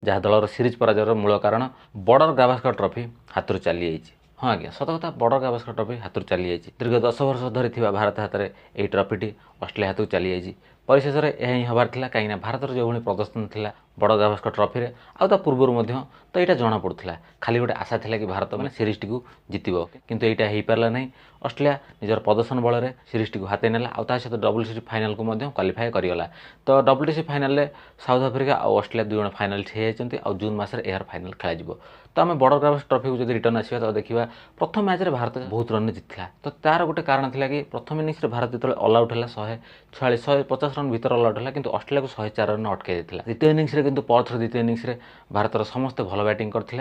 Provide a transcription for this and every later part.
जहाँ दलर सीरीज पराजयर मूल कारण बॉर्डर गावस्कर ट्रॉफी हाथ चली जाइए। हाँ आज्ञा सत कथा बॉर्डर गावस्कर ट्रॉफी हाथ चली जाइए। दीर्घ 10 वर्ष धरी भारत हाथ में यही ट्रॉफी ऑस्ट्रेलिया हाथ चली जाइए। परिशेष में यह हबार था कहीं भारत जो भाई प्रदर्शन था बड़ गावस्कर ट्रॉफी रे आ पूर्व तो यहाँ जना पड़ूला खाली गोटे आशा था कि भारत मैंने सीरीज टी जितब किंतु यहाँ हो पारा ना। ऑस्ट्रेलिया निजर प्रदर्शन बल में सीरीज टी हाथ नेला आ सहित WTC फाइनाल को क्वालिफाई करगला। तो WTC फाइनाल में साउथ अफ्रिका और ऑस्ट्रेलिया 2 जण फाइनाल ठिया आ जून मसरे यार फाइनाल खेल। तो आम बड़ गावस्कर ट्रॉफी को जब रिटर्न आसवा तो देखा प्रथम मैच रे भारत बहुत रन जीतला। तो तार गोटे कारण था कि प्रथम इनिंग्स भारत जो ऑल आउट है 146 150 रन भर ऑल आउट है कि ऑस्ट्रेलिया को 104 रन अटकई देता। द्वितीय इनिंग्स किंतु पर्थ द्वितीय इनिंग्स भारतर समस्ते भल बैटिंग करते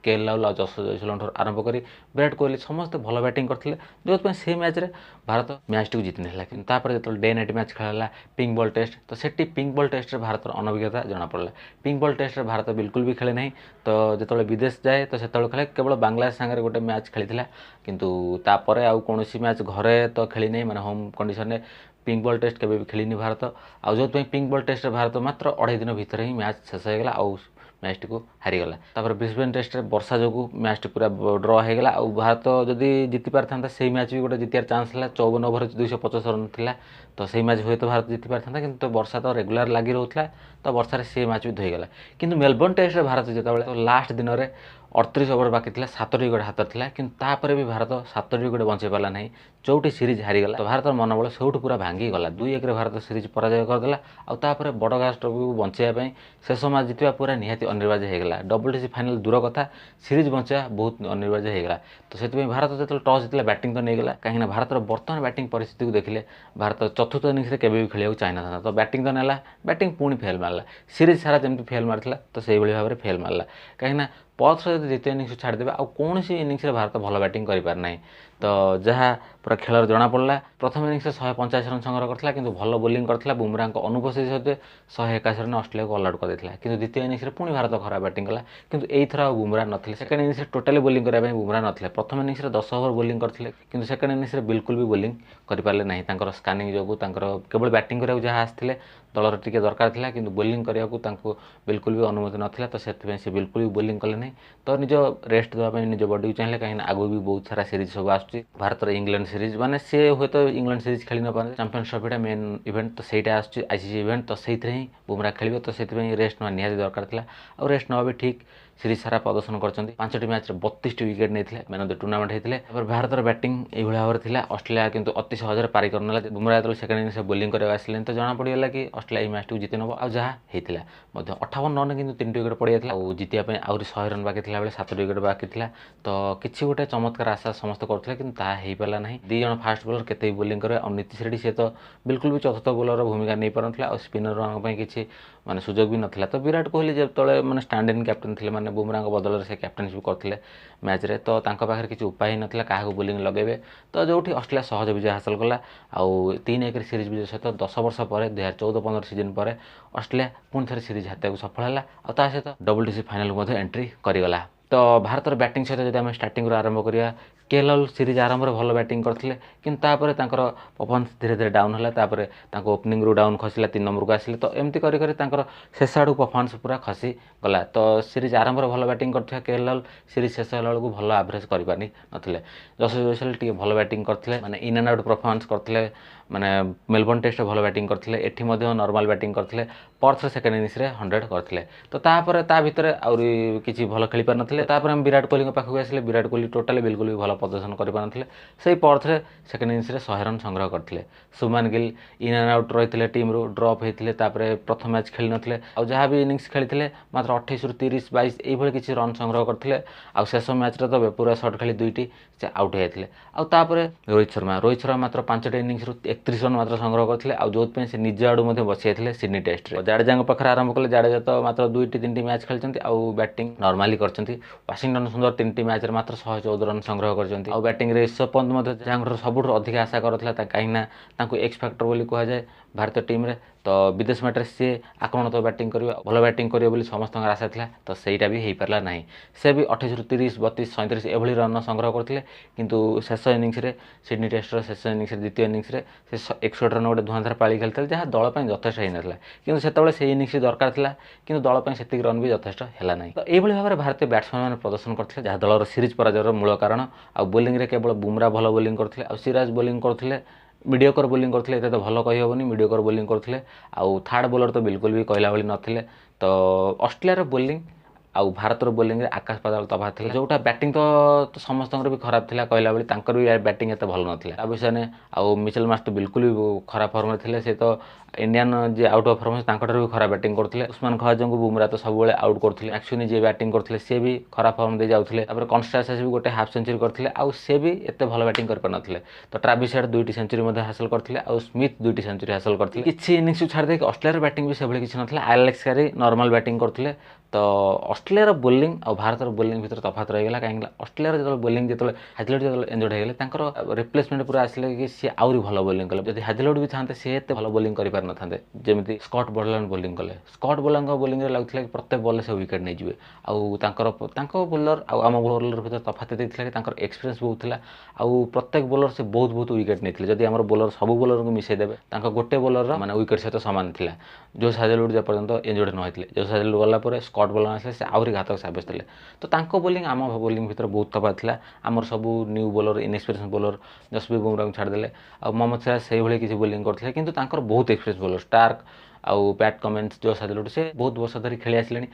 KL राहुल और जसप्रीत जयसवाल आरंभ कर विराट कोहली समस्ते भल बैटिंग करते जो से मैच रे भारत मैच टी जीत नहीं। किंतु जो डे नाइट मैच खेला पिंक बॉल टेस्ट तो सेठी पिंक बॉल टेस्ट रे भारत अनभिज्ञता जना पड़ा। पिंक बॉल टेस्ट रे भारत बिल्कुल भी खेले नहीं। तो जो विदेश जाए तो से खेले केवल बांग्लादेश सागर गोटे मैच खेली किंतु तापर आउ कौन मैच घरे तो खेली नहीं माने होम कंडीशन में पिंक बॉल टेस्ट केबे भी खेलिनी भारत आ जो पिंक बॉल टेस्ट भारत मात्र 2.5 दिन भितर ही मैच शेष होगा और मैच टी को हारीगला। तापर ब्रिस्बेन टेस्ट रे वर्षा जो मैच टी पूरा ड्र होगा और भारत जदि जीति पार था से मैच भी गोटे जितार चांस था 54 ओवर 250 रन था। तो से मैच हुए तो भारत जीति पार था किंतु वर्षा तो रेगुलर लगी रोला तो वर्षा से मैच भी धोईगला। किंतु मेलबोर्न टेस्ट रे भारत जिते तो लास्ट दिन में 38 ओवर बाकी था 7 विकेट हाथ था किंतु भी भारत 7 विकेट बचे पाला नहीं चौटी सीरीज हारीगला। तो भारत मनोबल से पूरा भांगीगला 2-1 भारत सीरीज पराजय करदेला आउे बड़ गावस्कर ट्रॉफी को बचाई शेष मैच जितवा पूरा निहाती अनिवार्य होगा। WTC फाइनाल दूर कथा सीरीज बचाया बहुत अनिवार्य होगा। तो से भारत जो टॉस जीतला बैटिंग तो नहीं गला कहीं भारत बर्तमान बैटिंग परिस्थिति को देखिले भारत चतुर्थ इनिंग्स केबे भी खेलिया चाहना था। तो बैटिंग तो नेला बैटिंग पुणी फेल मारला सीरीज सारा जमी फेल मारता तो से भाव में फेल मारला कहीं पर्थ द्वितीय इनिंग्स छाड़देवे आ कौन इनिंग्स भारत भल बैटिंग कर। तो जहाँ पूरा खेल जना पड़ा प्रथम इनिंग्स 185 रन संग्रह करता किंतु भल बोलिंग करता बुमराह अनुपस्थिति सहित 181 रन ऑस्ट्रेलिया को ऑल आउट कर देता किंतु द्वितीय इनिंग्स पुणी भारत खराब बैटिंग कला किंतु एथर बुमराह नथिले। सेकेंड इनिंग्स टोटाली बोलिंग करने बुमराह नथिले। प्रथम इनिंग्स 10 ओवर बोलिंग करते किंतु सेकेंड इनिंग्स बिल्कुल भी बोलिंग करें ना स्कानिंग जो केवल बैटिंग कराया जहाँ आसते दलर टी दरकार था किंतु बोलिंग करने को बिल्कुल भी अनुमति नाला। तो से बिल्कुल भी बोलिंग कले नहीं तो निज रेस्ट देवाई निज बॉडी को चाहिए कहीं आगू भी बहुत सारा सीरीज सब आसुच्छी भारत इंग्लैंड सीरीज माने से हुए तो इंग्लैंड सीरीज खेली न पारे चैंपियंस ट्रॉफी मेन इवेंट तो सहीटा आसुच्छी ICC इवेंट तो से ही बुमराह खेल तो से रेस्ट ना निहाती दरकार था और रेस्ट नवा भी ठीक सीरीज सारा प्रदर्शन कर 5टी मैच 32 विकेट नहीं मैन ऑफ द टूर्नामेंट होते। भारत बैटिंग यही भाव में ऑस्ट्रेलिया किंतु अति सहज पारी करना बुमराह जो सेकेंड इनिंग्स बोलिंग करने आसिले तो जना पड़गला कि ऑस्ट्रेलिया मैच को जीति नब आ जहाँ होता 58 रन किंतु 3 विकेट पड़ जाता और जीतिया आहरी 100 रन बाकी था 7 विकेट बाकी था। तो किसी गोटे चमत्कार आशा समस्त करते कि पारा ना 2 जण फास्ट बोलर केते बोलिंग करे और नीतीश रेड्डी से तो बिल्कुल भी चतुर्थ बोलर भूमिका नहीं पारा और स्पिनर किसी माने सुजोग भी नाला। तो विराट कोहली जब मैंने स्टैंड इन कैप्टेन थे मैंने बुमराह बदल से कैप्टेनशिप करते मैच रे तो पाखे किसी उपाय ही नाला क्या बोलिंग लगेबे। तो जो ऑस्ट्रेलिया सहज विजय हासिल कला आउ 3-1 सीरीज विजय सहित 10 वर्ष पर 2014-15 सीजन पर ऑस्ट्रेलिया पुणी थे सीरीज हाथ सफल है और सहित WTC फाइनाल को एंट्री करगला। तो भारतर बैटिंग सहित जब आम स्टार्टिंग आरंभ करिया KL राहुल सीरीज आरंभ भल बैटिंग करते किंतु परफॉर्मेंस धीरे धीरे डाउन है ओपनिंग रू डाउन खसला 3 नंबर को आसिले तो एमती शेष आड़ परफॉर्मेंस पूरा खसी गला। तो सीरीज आरंभ भल बैटिंग करथिया KL राहुल सीरीज शेष होला बेलू भल एवरेज कर पारि नथिले। जसप्रीत जयसवाल टी भल बैटिंग करते माने इन एंड आउट परफॉर्मेंस करते माने मेलबोर्न टेस्ट भल बैटिंग करते एठी नॉर्मल बैटिंग करते पर्थ सेकेंड इनिंग्स 100 करते। तो तापर ता भितर आउरी किछि भल खेली पार नथिले। तापर हम विराट कोहली पाखक आसिले विराट कोहली टोटाली बिल्कुल भी भल प्रदर्शन कर से पर्थ सेकेंड इनिंग्स 100 रन संग्रह करते। Shubman Gill in and out रही टीम रू ड्रप होते प्रथम मैच खेली नथिले और जहाँ भी इनिंग्स खेली मात्र 28 रू 30 22 ये किसी रन संग्रह करते शेष मैच तो पूरा सर्ट खेली 2टी से आउट होते। आउे रोहित शर्मा मात्र 5टी इनिंग्स 31 रन मात्र संग्रह करते जो से निज आड़ू बचाई सिडनी टेस्ट रे। जाडेजा पाखे आरंभ कले जाडेजा तो मात्र 2-3टी मैच खेलते और बैटिंग नॉर्मली करते। वाशिंगटन सुंदर 3टी मैच मात्र 114 रन संग्रह करते और बैटिंग ऋषभ पंत जहाँ सब अधिक आशा करता कहीं एक्स फैक्टर बोली कहुए भारतीय टीम रे। तो विदेश मैटर सी आक्रमणात्मक बैटिंग कर भल बैटिंग कर समस्त आशा था तो सहीटा भी हो पारा ना से भी 28 ରୁ 30 32 37 एभली रन संग्रह करते किंतु शेष इनिंग्स सिडनी टेस्टर शेष इनिंग्स द्वितीय इनिंग्स से 61 रन गोटे धुआंधार पाଳି खेलते जहाँ दल यथेष होना कि से इनिंग्स दरकार था कि दल से रन भी यथेष है ना तो यही भाव में भारतीय बैट्समैन मैंने प्रदर्शन करते जहाँ दलर सीरीज पराजयर मूल कारण आ बोलिंग केवल बुमरा भल बोलिंग करते आ सिराज बोलिंग करते मीडियोकर बोलिंग करते तो भल कहीहबनी मीडियोकर बोलिंग करते आउ थर्ड बोलर तो बिल्कुल भी कहला भली नथिले तो ऑस्ट्रेलिया बोलिंग आउ भारतर बोलिंग आकाश पाताल तफात था जोटा बैटिंग तो समस्त भी खराब था कहला भाई भी बैटिंग एत भल ना विषय ने आउ मिचेल मार्श तो बिल्कुल भी खराब फर्म थे से तो इंडियन जी आउट ऑफ फर्म भी खराब बैटिंग करते उस्मान ख्वाजा को बुमरा तो सब आउट करते एक्चुअली जी बैटिंग करते सी भी खराब फर्म दे जाते कन्स्ट्रास भी गोटे हाफ सेंचुरी करते आउ सी भी एत भल बैटिंग कर पारे तो ट्राविस हेड 2टी सेंचुरी हासिल करते आउ स्मिथ 2टी सेंचुरी हासिल करते किसी इनिंग्स छाड़ी ऑस्ट्रेलिया बैटिंग भी से किसी ना एलेक्स कैरी नॉर्मल बैटिंग करते तो ऑस्ट्रेलिया बोलिंग और भारतर बोलिंग भीतर तफात रहीगला कहीं ऑस्ट्रेलिया जो बोलिंग जो हाजलवुड जो इंजर्ड होगले रिप्लेसमेंट पूरा आसिले कि सी आहरी भल बोलिंग कले जब हाजलवुड भी था सी एत भल बोलिंग कर पार नथांते जमी स्कॉट बोलांड बोलिंग कले स्कॉट बोलांग बोलिंग लगुला कि प्रत्येक बॉल से विकेट नहीं जाए आउ बोलर आम बोलर भीतर तफात देता कि एक्सपीरियंस बहुत था आउ प्रत्येक बोलर से बहुत बहुत विकेट नहीं जब आम बोलर सब बोलर को मिसेदेवे गोटे बोलर माने विकेट सहित सामान था जो हाजलवुड जेपर्यंत इंजर्ड न होते जो हाजलवुड गलापर स्कॉट बोलर आसे से आहरी घातक साब्यस्त थे तो बोलिंग आम बोलिंग भीतर बहुत तफात था आमर सब new bowler inexperience bowler Jasprit Bumrah को छाड़देले और मोहम्मद सिराज से भाई किसी बोलिंग करते किंतु बहुत एक्सपीरियंस बोलर स्टार्क आउ पैट कमिंस जो हाजलवुड से बहुत वर्ष धरी खेली आसिले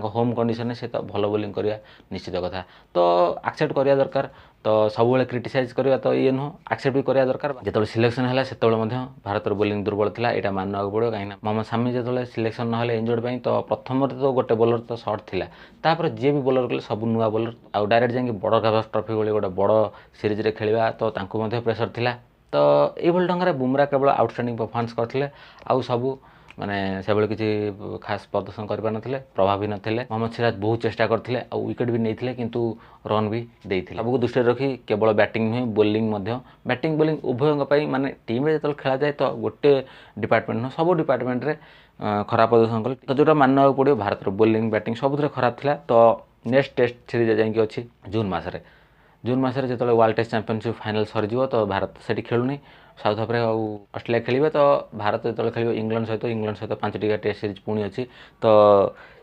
होम कंडीशन से तो भल बोलिंग करवा निश्चित कथा तो एक्सेप्ट करवा दरकार तो सब क्रिटिसाइज करवा तो ये नुह एक्सेप्ट भी करवा दरकार जो सिलेक्शन है से भारत बोलिंग दुर्बल था यहाँ मानक पड़ो कहीं मोहम्मद शामी जो सिलेक्शन ना इंजर्ड तो प्रथम तो गोटे बोलर तो सर्ट था तापर जी भी बोलर कले सब नुआ बोलर आउ डायरेक्ट जाकि बड़ गाभास्कर ट्रॉफी भाई गोटे बड़ सीरीज खेलवा तो प्रेसर था तो ये ढंग से बुमरा केवल आउटस्टैंडिंग परफॉर्मेंस करते आउ सबू माने से किसी खास प्रदर्शन कर प्रभावी नथिले मोहम्मद सिराज बहुत चेष्टा करते विकेट भी नहीं किंतु रन भी देते सबको दृष्टि रखी केवल बैटिंग नुहे बोलिंग बैटिंग बोलिंग उभयों माने टीम जो खेला जाए तो गोटे डिपार्टमेंट नुह सब डिपार्टमेंट रे खराब प्रदर्शन कले तो जोटा मानना पड़ो भारत बोलिंग बैटिंग सब खराब था तो नेक्स्ट टेस्ट सीरीज जाकि अच्छी जून मसरे जो वर्ल्ड टेस्ट चैंपियनशिप फाइनल सरीज तो भारत से खेलुनी साउथ अफ्रिका और ऑस्ट्रेलिया खेलिए तो भारत जो खेल इंग्लैंड सहित 5 टी टेस्ट सीरीज पुणी अच्छी तो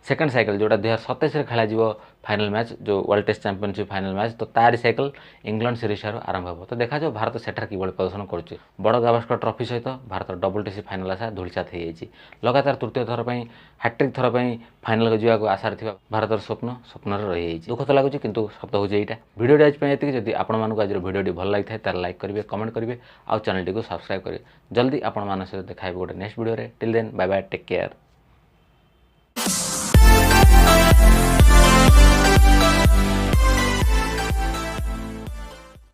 सेकेंड साइकिल जोटा 2027 खेल फाइनल मैच जो world test championship final match तो तारी साइकिल इंग्लैंड सीरीज आरंभ हो तो देखा जाओ भारत सेठार कि प्रदर्शन कर बड़ गावस्कर ट्रॉफी सहित भारत WTC फाइनल आशा धूलिसात हो लगातार तृतीय थर पर हैट्रिक थर पर फाइनल को जावाक आशार थी भारतर स्वप्न रही दुख तो लगुच किंतु सत हूँ यहाँ भिडियो आज जब आपण आज भिडियो भल लगी था लाइक करेंगे कमेंट करेंगे आउ चैनल को सब्सक्राइब करेंगे जल्दी आपण सहित देखा गोटे next video till then bye bye take care.